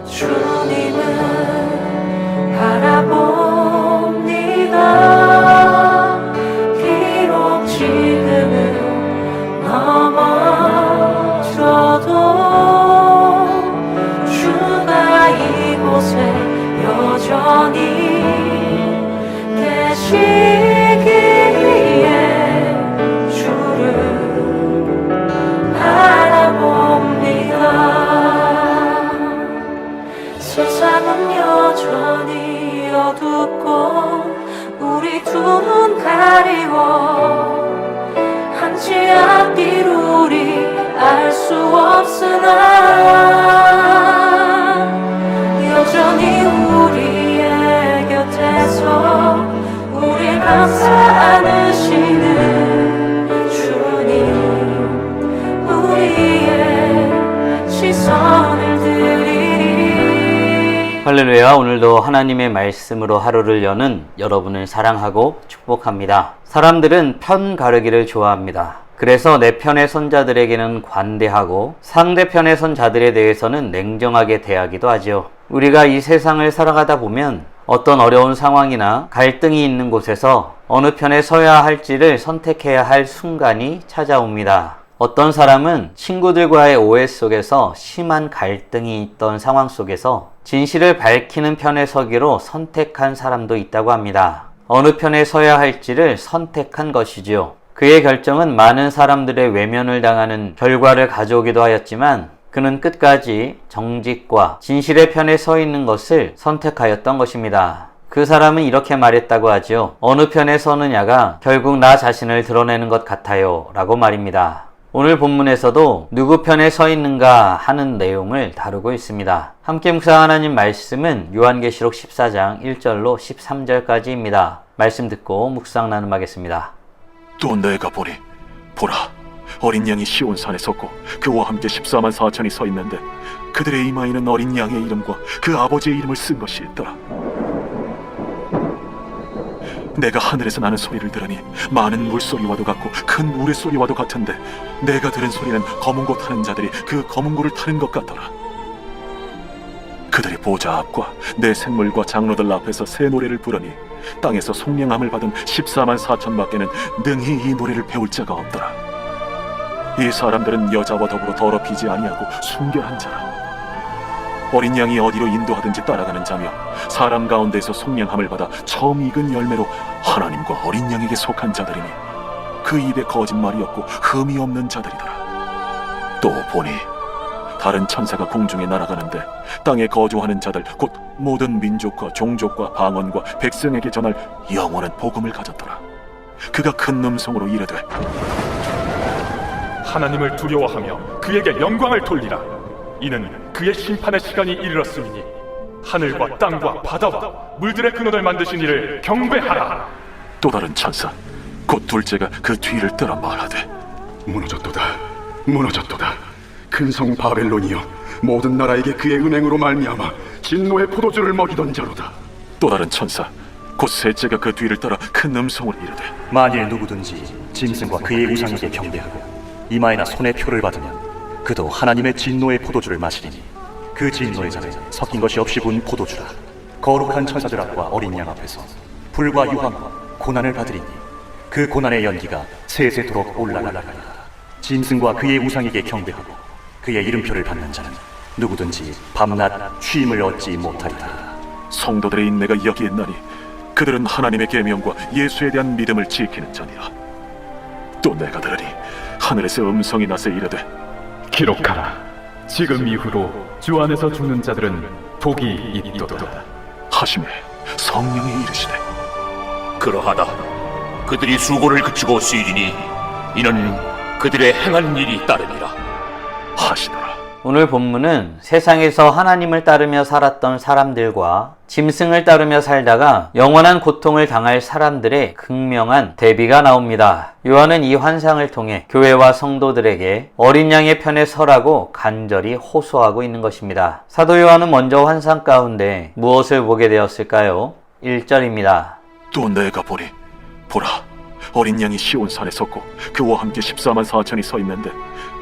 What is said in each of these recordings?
주님을 바라봅니다. 비록 지금은 넘어져도 주가 이곳에 여전히 계시기에 주를 바라봅니다. 세상은 여전히 어둡고 우리 두 눈 가리워 한치 앞뒤로 우리 알 수 없으나 여전히 우리의 곁에서 우리 감사 안으시는 주님, 우리의 시선을 드리리. 할렐루야. 오늘도 하나님의 말씀으로 하루를 여는 여러분을 사랑하고 축복합니다. 사람들은 편 가르기를 좋아합니다. 그래서 내 편의 손자들에게는 관대하고 상대편의 손자들에 대해서는 냉정하게 대하기도 하지요. 우리가 이 세상을 살아가다 보면 어떤 어려운 상황이나 갈등이 있는 곳에서 어느 편에 서야 할지를 선택해야 할 순간이 찾아옵니다. 어떤 사람은 친구들과의 오해 속에서 심한 갈등이 있던 상황 속에서 진실을 밝히는 편에 서기로 선택한 사람도 있다고 합니다. 어느 편에 서야 할지를 선택한 것이지요. 그의 결정은 많은 사람들의 외면을 당하는 결과를 가져오기도 하였지만 그는 끝까지 정직과 진실의 편에 서 있는 것을 선택하였던 것입니다. 그 사람은 이렇게 말했다고 하지요. 어느 편에 서느냐가 결국 나 자신을 드러내는 것 같아요 라고 말입니다. 오늘 본문에서도 누구 편에 서 있는가 하는 내용을 다루고 있습니다. 함께 묵상하는 하나님 말씀은 요한계시록 14장 1절로 13절까지입니다. 말씀 듣고 묵상 나눔하겠습니다. 또 내가 보니 보라 어린 양이 시온산에 섰고 그와 함께 14만 4천이 서 있는데 그들의 이마에는 어린 양의 이름과 그 아버지의 이름을 쓴 것이 있더라. 내가 하늘에서 나는 소리를 들으니 많은 물소리와도 같고 큰 우레소리와도 같은데 내가 들은 소리는 검은 고 타는 자들이 그 검은 고를 타는 것 같더라. 그들이 보좌 앞과 내 생물과 장로들 앞에서 새 노래를 부르니 땅에서 속량함을 받은 14만 4천 밖에는 능히 이 노래를 배울 자가 없더라. 이 사람들은 여자와 더불어 더럽히지 아니하고 순결한 자라. 어린 양이 어디로 인도하든지 따라가는 자며 사람 가운데서 속량함을 받아 처음 익은 열매로 하나님과 어린 양에게 속한 자들이니 그 입에 거짓말이 없고 흠이 없는 자들이더라. 또 보니 다른 천사가 공중에 날아가는데 땅에 거주하는 자들 곧 모든 민족과 종족과 방언과 백성에게 전할 영원한 복음을 가졌더라. 그가 큰 음성으로 이르되 하나님을 두려워하며 그에게 영광을 돌리라. 이는 그의 심판의 시간이 이르렀음이니 하늘과 땅과 바다와 물들의 근원을 만드신 이를 경배하라. 또 다른 천사 곧 둘째가 그 뒤를 따라 말하되 무너졌도다 무너졌도다 큰 성 바벨론이여 모든 나라에게 그의 은행으로 말미암아 진노의 포도주를 먹이던 자로다. 또 다른 천사 곧 셋째가 그 뒤를 따라 큰 음성으로 이르되 만일 누구든지 짐승과 그의 우상에게 경배하고 이마에나 손에 표를 받으면 그도 하나님의 진노의 포도주를 마시리니 그 진노의 잔에 섞인 것이 없이 분 포도주라. 거룩한 천사들 앞과 어린 양 앞에서 불과 유황과 고난을 받으리니 그 고난의 연기가 세세토록 올라가리라. 짐승과 그의 우상에게 경배하고 그의 이름표를 받는 자는 누구든지 밤낮 쉼을 얻지 못하리라. 성도들의 인내가 여기 있나니 그들은 하나님의 계명과 예수에 대한 믿음을 지키는 자니라. 또 내가 들으니 하늘에서 음성이 나서 이르되 기록하라. 지금 이후로 주 안에서 죽는 자들은 복이 있도다 하시매 성령이 이르시되 그러하다. 그들이 수고를 그치고 쉬리니 이는 그들의 행한 일이 따름이라 하시더라. 오늘 본문은 세상에서 하나님을 따르며 살았던 사람들과 짐승을 따르며 살다가 영원한 고통을 당할 사람들의 극명한 대비가 나옵니다. 요한은 이 환상을 통해 교회와 성도들에게 어린 양의 편에 서라고 간절히 호소하고 있는 것입니다. 사도 요한은 먼저 환상 가운데 무엇을 보게 되었을까요? 1절입니다. 또 내가 보니 보라 어린 양이 시온산에 섰고 그와 함께 14만 4천이 서 있는데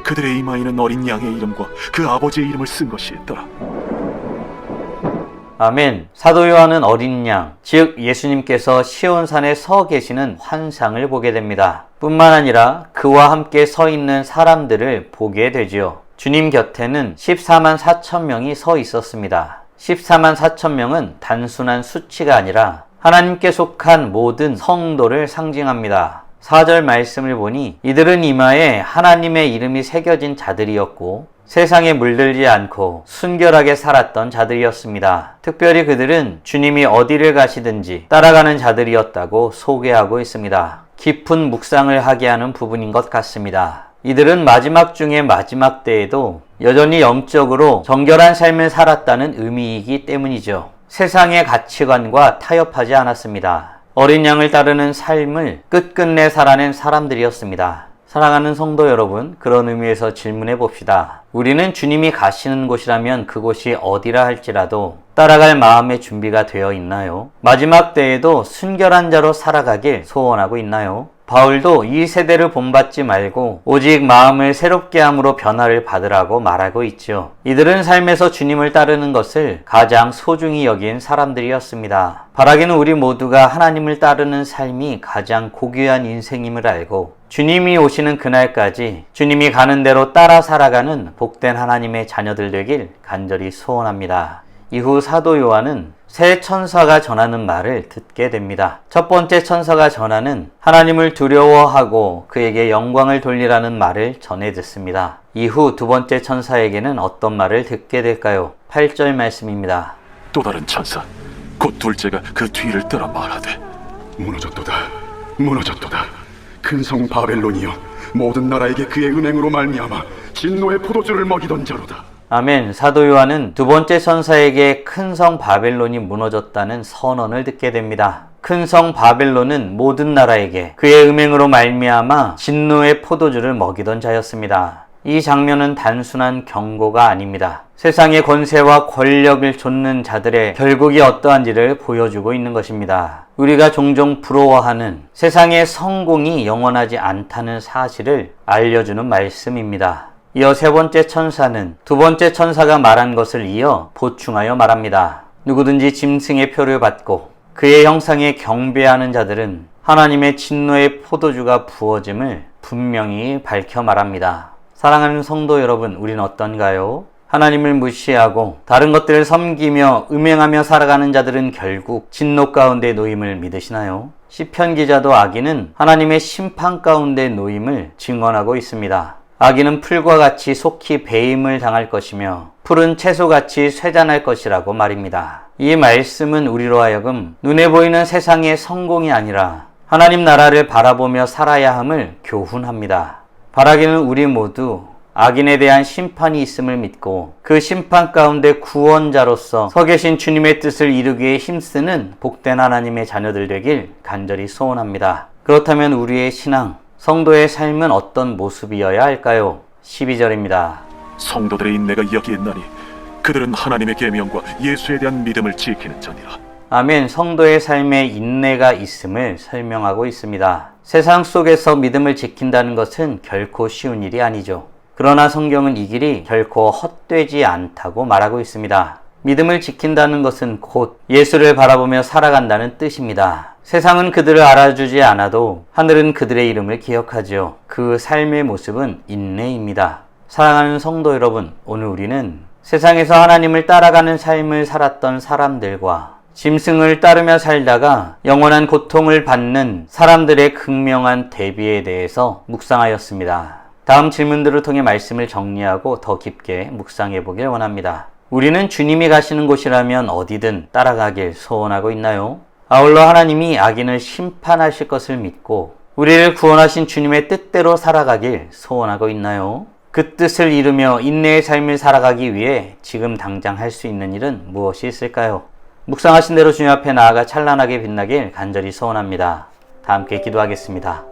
그들의 이마에는 어린 양의 이름과 그 아버지의 이름을 쓴 것이 있더라. 아멘. 사도 요한은 어린 양, 즉 예수님께서 시온산에 서 계시는 환상을 보게 됩니다. 뿐만 아니라 그와 함께 서 있는 사람들을 보게 되지요. 주님 곁에는 14만 4천 명이 서 있었습니다. 14만 4천 명은 단순한 수치가 아니라 하나님께 속한 모든 성도를 상징합니다. 4절 말씀을 보니 이들은 이마에 하나님의 이름이 새겨진 자들이었고 세상에 물들지 않고 순결하게 살았던 자들이었습니다. 특별히 그들은 주님이 어디를 가시든지 따라가는 자들이었다고 소개하고 있습니다. 깊은 묵상을 하게 하는 부분인 것 같습니다. 이들은 마지막 중에 마지막 때에도 여전히 영적으로 정결한 삶을 살았다는 의미이기 때문이죠. 세상의 가치관과 타협하지 않았습니다. 어린 양을 따르는 삶을 끝끝내 살아낸 사람들이었습니다. 사랑하는 성도 여러분, 그런 의미에서 질문해 봅시다. 우리는 주님이 가시는 곳이라면 그곳이 어디라 할지라도 따라갈 마음의 준비가 되어 있나요? 마지막 때에도 순결한 자로 살아가길 소원하고 있나요? 바울도 이 세대를 본받지 말고 오직 마음을 새롭게 함으로 변화를 받으라고 말하고 있죠. 이들은 삶에서 주님을 따르는 것을 가장 소중히 여긴 사람들이었습니다. 바라기는 우리 모두가 하나님을 따르는 삶이 가장 고귀한 인생임을 알고 주님이 오시는 그날까지 주님이 가는 대로 따라 살아가는 복된 하나님의 자녀들 되길 간절히 소원합니다. 이후 사도 요한은 새 천사가 전하는 말을 듣게 됩니다. 첫 번째 천사가 전하는 하나님을 두려워하고 그에게 영광을 돌리라는 말을 전해 듣습니다. 이후 두 번째 천사에게는 어떤 말을 듣게 될까요? 8절 말씀입니다. 또 다른 천사 곧 둘째가 그 뒤를 따라 말하되 무너졌도다. 무너졌도다. 큰 성 바벨론이여 모든 나라에게 그의 은행으로 말미암아 진노의 포도주를 먹이던 자로다. 아멘. 사도 요한은 두 번째 천사에게 큰 성 바벨론이 무너졌다는 선언을 듣게 됩니다. 큰 성 바벨론은 모든 나라에게 그의 음행으로 말미암아 진노의 포도주를 먹이던 자였습니다. 이 장면은 단순한 경고가 아닙니다. 세상의 권세와 권력을 좇는 자들의 결국이 어떠한지를 보여주고 있는 것입니다. 우리가 종종 부러워하는 세상의 성공이 영원하지 않다는 사실을 알려주는 말씀입니다. 이어 세 번째 천사는 두 번째 천사가 말한 것을 이어 보충하여 말합니다. 누구든지 짐승의 표를 받고 그의 형상에 경배하는 자들은 하나님의 진노의 포도주가 부어짐을 분명히 밝혀 말합니다. 사랑하는 성도 여러분, 우린 어떤가요? 하나님을 무시하고 다른 것들을 섬기며 음행하며 살아가는 자들은 결국 진노 가운데 놓임을 믿으시나요? 시편 기자도 아기는 하나님의 심판 가운데 놓임을 증언하고 있습니다. 아기는 풀과 같이 속히 배임을 당할 것이며 풀은 채소같이 쇠잔할 것이라고 말입니다. 이 말씀은 우리로 하여금 눈에 보이는 세상의 성공이 아니라 하나님 나라를 바라보며 살아야 함을 교훈합니다. 바라기는 우리 모두 악인에 대한 심판이 있음을 믿고 그 심판 가운데 구원자로서 서 계신 주님의 뜻을 이루기 위해 힘쓰는 복된 하나님의 자녀들 되길 간절히 소원합니다. 그렇다면 우리의 신앙, 성도의 삶은 어떤 모습이어야 할까요? 12절입니다. 성도들의 인내가 여기에 있나니 그들은 하나님의 계명과 예수에 대한 믿음을 지키는 자니라. 아멘. 성도의 삶에 인내가 있음을 설명하고 있습니다. 세상 속에서 믿음을 지킨다는 것은 결코 쉬운 일이 아니죠. 그러나 성경은 이 길이 결코 헛되지 않다고 말하고 있습니다. 믿음을 지킨다는 것은 곧 예수를 바라보며 살아간다는 뜻입니다. 세상은 그들을 알아주지 않아도 하늘은 그들의 이름을 기억하죠. 그 삶의 모습은 인내입니다. 사랑하는 성도 여러분, 오늘 우리는 세상에서 하나님을 따라가는 삶을 살았던 사람들과 짐승을 따르며 살다가 영원한 고통을 받는 사람들의 극명한 대비에 대해서 묵상하였습니다. 다음 질문들을 통해 말씀을 정리하고 더 깊게 묵상해 보길 원합니다. 우리는 주님이 가시는 곳이라면 어디든 따라가길 소원하고 있나요? 아울러 하나님이 악인을 심판하실 것을 믿고 우리를 구원하신 주님의 뜻대로 살아가길 소원하고 있나요? 그 뜻을 이루며 인내의 삶을 살아가기 위해 지금 당장 할 수 있는 일은 무엇이 있을까요? 묵상하신 대로 주님 앞에 나아가 찬란하게 빛나길 간절히 소원합니다. 다 함께 기도하겠습니다.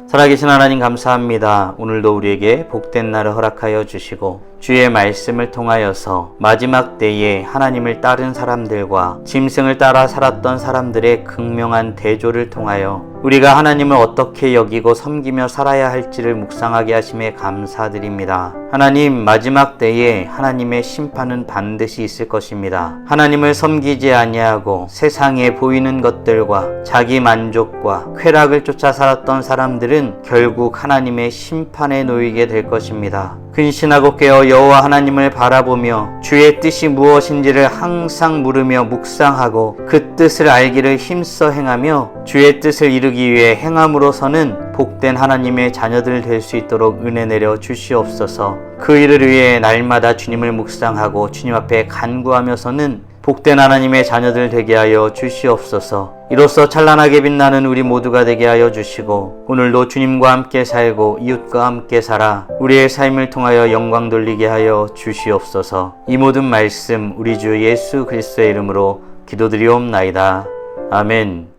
살아계신 하나님 감사합니다. 오늘도 우리에게 복된 날을 허락하여 주시고 주의 말씀을 통하여서 마지막 때에 하나님을 따른 사람들과 짐승을 따라 살았던 사람들의 극명한 대조를 통하여 우리가 하나님을 어떻게 여기고 섬기며 살아야 할지를 묵상하게 하심에 감사드립니다. 하나님, 마지막 때에 하나님의 심판은 반드시 있을 것입니다. 하나님을 섬기지 아니하고 세상에 보이는 것들과 자기 만족과 쾌락을 쫓아 살았던 사람들은 결국 하나님의 심판에 놓이게 될 것입니다. 근신하고 깨어 여호와 하나님을 바라보며 주의 뜻이 무엇인지를 항상 물으며 묵상하고 그 뜻을 알기를 힘써 행하며 주의 뜻을 이루기 위해 행함으로서는 복된 하나님의 자녀들 될 수 있도록 은혜 내려 주시옵소서. 그 일을 위해 날마다 주님을 묵상하고 주님 앞에 간구하면서는 복된 하나님의 자녀들 되게 하여 주시옵소서. 이로써 찬란하게 빛나는 우리 모두가 되게 하여 주시고 오늘도 주님과 함께 살고 이웃과 함께 살아 우리의 삶을 통하여 영광 돌리게 하여 주시옵소서. 이 모든 말씀 우리 주 예수 그리스도의 이름으로 기도드리옵나이다. 아멘.